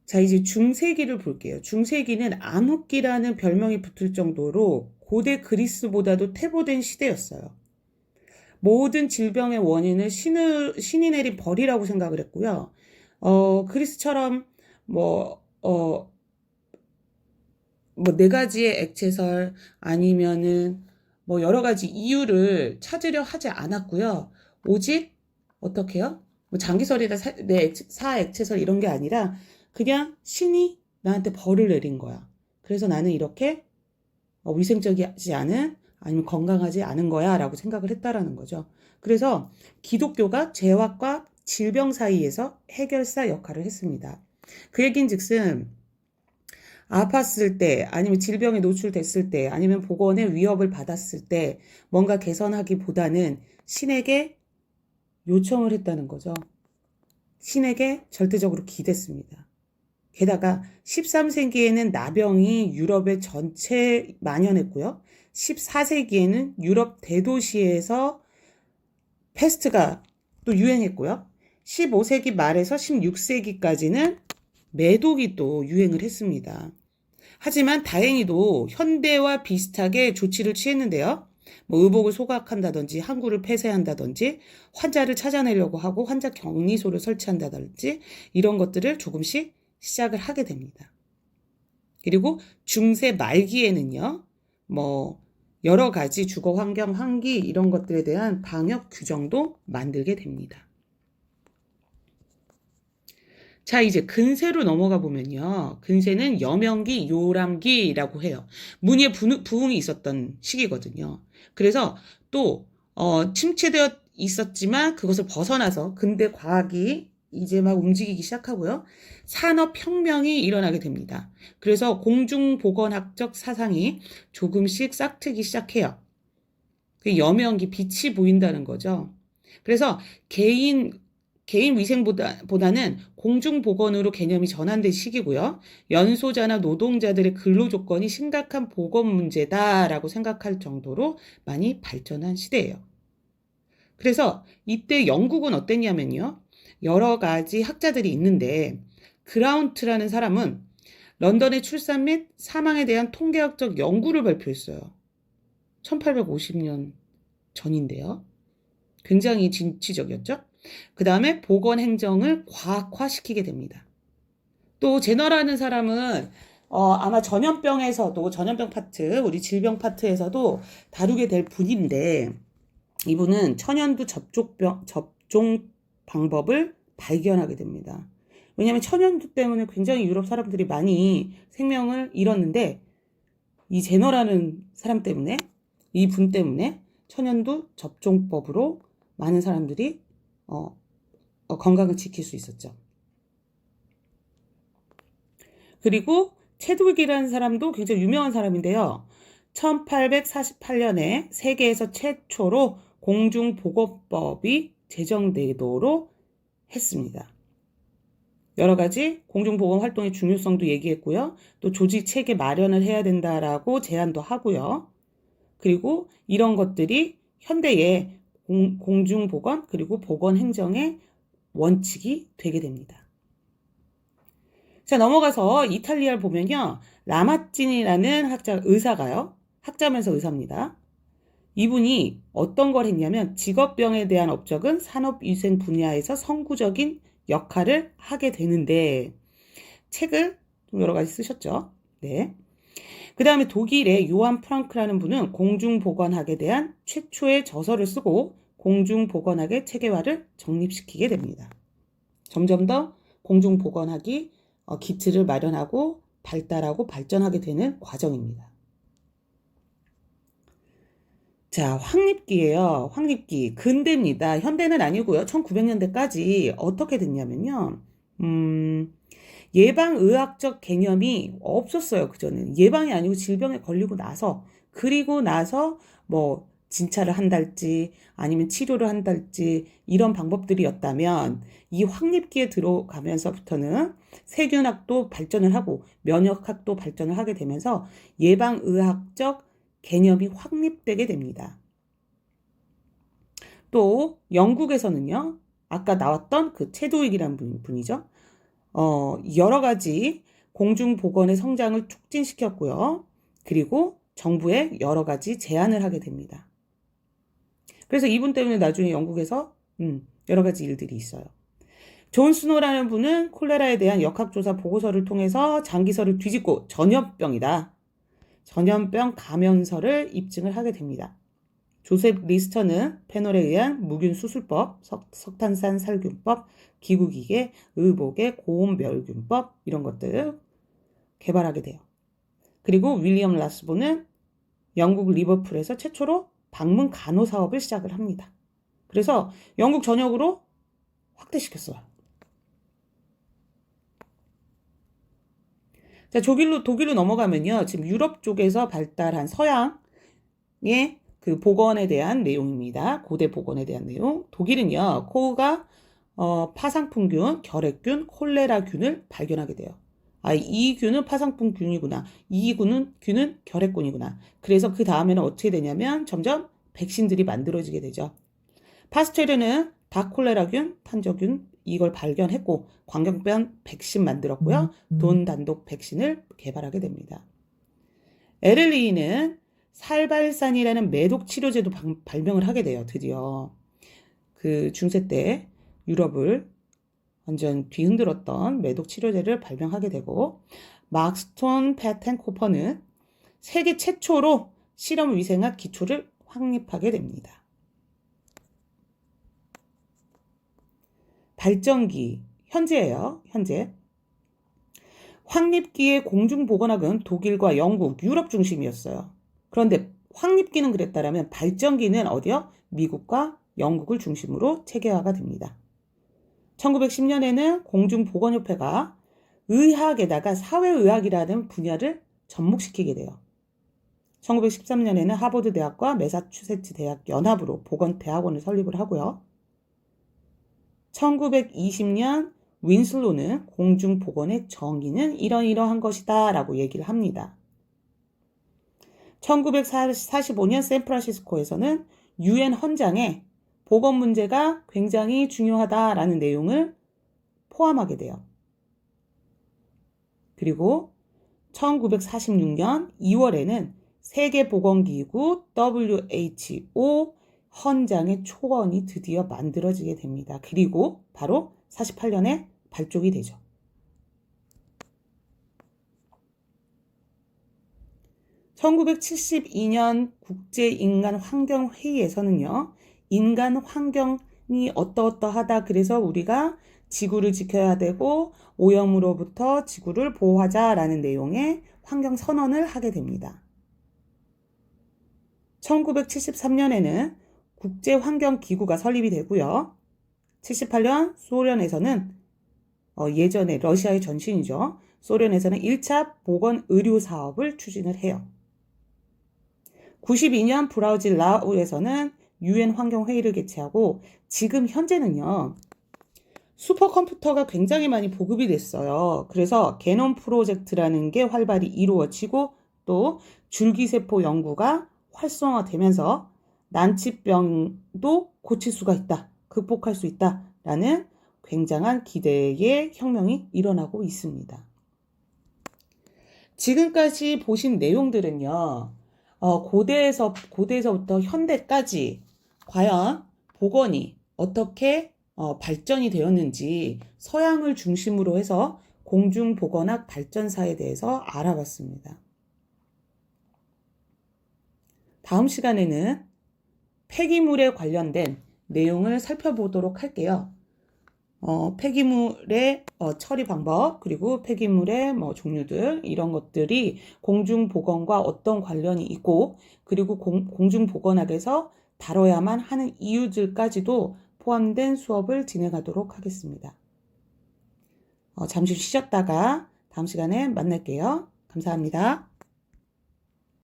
자, 이제 중세기를 볼게요. 중세기는 암흑기라는 별명이 붙을 정도로 고대 그리스보다도 퇴보된 시대였어요. 모든 질병의 원인을 신이 내린 벌이라고 생각을 했고요. 그리스처럼 뭐, 네 가지의 액체설 아니면은 뭐 여러 가지 이유를 찾으려 하지 않았고요. 오직 어떻게요? 뭐 장기설이나 사액체설 이런 게 아니라 그냥 신이 나한테 벌을 내린 거야. 그래서 나는 이렇게 위생적이지 않은 아니면 건강하지 않은 거야 라고 생각을 했다라는 거죠. 그래서 기독교가 죄악과 질병 사이에서 해결사 역할을 했습니다. 그 얘긴즉슨 아팠을 때 아니면 질병에 노출됐을 때 아니면 보건의 위협을 받았을 때 뭔가 개선하기보다는 신에게 요청을 했다는 거죠. 신에게 절대적으로 기댔습니다. 게다가 13세기에는 나병이 유럽에 전체 만연했고요. 14세기에는 유럽 대도시에서 패스트가 또 유행했고요. 15세기 말에서 16세기까지는 매독이 또 유행을 했습니다. 하지만 다행히도 현대와 비슷하게 조치를 취했는데요. 뭐 의복을 소각한다든지 항구를 폐쇄한다든지 환자를 찾아내려고 하고 환자 격리소를 설치한다든지 이런 것들을 조금씩 시작을 하게 됩니다. 그리고 중세 말기에는요. 뭐 여러 가지 주거 환경, 환기 이런 것들에 대한 방역 규정도 만들게 됩니다. 자, 이제 근세로 넘어가 보면요. 근세는 여명기, 요람기라고 해요. 문예 부흥이 있었던 시기거든요. 그래서 또 침체되어 있었지만 그것을 벗어나서 근대 과학이 이제 막 움직이기 시작하고요. 산업혁명이 일어나게 됩니다. 그래서 공중보건학적 사상이 조금씩 싹트기 시작해요. 그 여명기 빛이 보인다는 거죠. 그래서 개인 위생보다는 공중보건으로 개념이 전환된 시기고요. 연소자나 노동자들의 근로 조건이 심각한 보건 문제다라고 생각할 정도로 많이 발전한 시대예요. 그래서 이때 영국은 어땠냐면요. 여러 가지 학자들이 있는데 그라운트라는 사람은 런던의 출산 및 사망에 대한 통계학적 연구를 발표했어요. 1850년 전인데요. 굉장히 진취적이었죠. 그 다음에 보건행정을 과학화시키게 됩니다. 또 제너라는 사람은 아마 전염병 파트, 우리 질병 파트에서도 다루게 될 분인데 이분은 천연두 접종 방법을 발견하게 됩니다. 왜냐하면 천연두 때문에 굉장히 유럽 사람들이 많이 생명을 잃었는데 이 제너라는 사람 때문에 이 분 때문에 천연두 접종법으로 많은 사람들이 건강을 지킬 수 있었죠. 그리고 체드윅이라는 사람도 굉장히 유명한 사람인데요. 1848년에 세계에서 최초로 공중보건법이 제정되도록 했습니다. 여러 가지 공중보건 활동의 중요성도 얘기했고요. 또 조직 체계 마련을 해야 된다라고 제안도 하고요. 그리고 이런 것들이 현대의 공중보건 그리고 보건행정의 원칙이 되게 됩니다. 자, 넘어가서 이탈리아를 보면요. 라마찌니라는 의사가요. 학자면서 의사입니다. 이분이 어떤 걸 했냐면 직업병에 대한 업적은 산업위생 분야에서 선구적인 역할을 하게 되는데 책을 좀 여러 가지 쓰셨죠. 네. 그 다음에 독일의 요한 프랑크라는 분은 공중보건학에 대한 최초의 저서를 쓰고 공중보건학의 체계화를 정립시키게 됩니다. 점점 더 공중보건학이 기틀을 마련하고 발달하고 발전하게 되는 과정입니다. 자, 황립기예요. 황립기. 근대입니다. 현대는 아니고요. 1900년대까지 어떻게 됐냐면요. 예방의학적 개념이 없었어요. 그전에는. 예방이 아니고 질병에 걸리고 나서 그리고 나서 뭐 진찰을 한달지 아니면 치료를 한달지 이런 방법들이었다면 이 황립기에 들어가면서부터는 세균학도 발전을 하고 면역학도 발전을 하게 되면서 예방의학적 개념이 확립되게 됩니다. 또 영국에서는요. 아까 나왔던 그 체드윅이라는 분이죠. 여러 가지 공중보건의 성장을 촉진시켰고요. 그리고 정부에 여러 가지 제안을 하게 됩니다. 그래서 이분 때문에 나중에 영국에서 여러 가지 일들이 있어요. 존 스노라는 분은 콜레라에 대한 역학조사 보고서를 통해서 장기설을 뒤집고 전염병이다. 전염병 감염설을 입증을 하게 됩니다. 조셉 리스터는 페놀에 의한 무균 수술법, 석탄산 살균법, 기구기계, 의복의 고온멸균법 이런 것들을 개발하게 돼요. 그리고 윌리엄 라스보는 영국 리버풀에서 최초로 방문 간호 사업을 시작을 합니다. 그래서 영국 전역으로 확대시켰어요. 자, 독일로 넘어가면요. 지금 유럽 쪽에서 발달한 서양의 그 보건에 대한 내용입니다. 고대 보건에 대한 내용. 독일은요. 코우가 파상풍균, 결핵균, 콜레라균을 발견하게 돼요. 이 균은 파상풍균이구나. 이 균은 결핵균이구나. 그래서 그 다음에는 어떻게 되냐면 점점 백신들이 만들어지게 되죠. 파스테르는 닭콜레라균, 판저균 이걸 발견했고 광견병 백신 만들었고요. 돈 단독 백신을 개발하게 됩니다. 에를리히는 살발산이라는 매독 치료제도 발명을 하게 돼요. 드디어 그 중세 때 유럽을 완전 뒤흔들었던 매독 치료제를 발명하게 되고 막스톤 패텐코퍼는 세계 최초로 실험 위생학 기초를 확립하게 됩니다. 발전기 현재예요. 현재 확립기의 공중보건학은 독일과 영국, 유럽 중심이었어요. 그런데 확립기는 그랬다라면 발전기는 어디요? 미국과 영국을 중심으로 체계화가 됩니다. 1910년에는 공중보건협회가 의학에다가 사회의학이라는 분야를 접목시키게 돼요. 1913년에는 하버드 대학과 매사추세츠 대학 연합으로 보건대학원을 설립을 하고요. 1920년 윈슬로는 공중보건의 정의는 이러이러한 것이다 라고 얘기를 합니다. 1945년 샌프란시스코에서는 UN 헌장에 보건 문제가 굉장히 중요하다라는 내용을 포함하게 돼요. 그리고 1946년 2월에는 세계보건기구 WHO 헌장의 초원이 드디어 만들어지게 됩니다. 그리고 바로 48년에 발족이 되죠. (1972년) 국제인간환경회의에서는요. 인간 환경이 어떠어떠하다. 그래서 우리가 지구를 지켜야 되고 오염으로부터 지구를 보호하자라는 내용의 환경선언을 하게 됩니다. 1973년에는 국제환경기구가 설립이 되고요. 78년 소련에서는 예전에 러시아의 전신이죠. 소련에서는 1차 보건의료사업을 추진을 해요. 92년 브라질 라오에서는 UN 환경회의를 개최하고 지금 현재는요. 슈퍼컴퓨터가 굉장히 많이 보급이 됐어요. 그래서 게놈 프로젝트라는 게 활발히 이루어지고 또 줄기세포 연구가 활성화되면서 난치병도 고칠 수가 있다. 극복할 수 있다라는 굉장한 기대의 혁명이 일어나고 있습니다. 지금까지 보신 내용들은요. 고대에서부터 현대까지 과연 보건이 어떻게 발전이 되었는지 서양을 중심으로 해서 공중보건학 발전사에 대해서 알아봤습니다. 다음 시간에는 폐기물에 관련된 내용을 살펴보도록 할게요. 폐기물의 처리 방법, 그리고 폐기물의 종류들, 이런 것들이 공중보건과 어떤 관련이 있고, 그리고 공중보건학에서 다뤄야만 하는 이유들까지도 포함된 수업을 진행하도록 하겠습니다. 잠시 쉬셨다가 다음 시간에 만날게요. 감사합니다.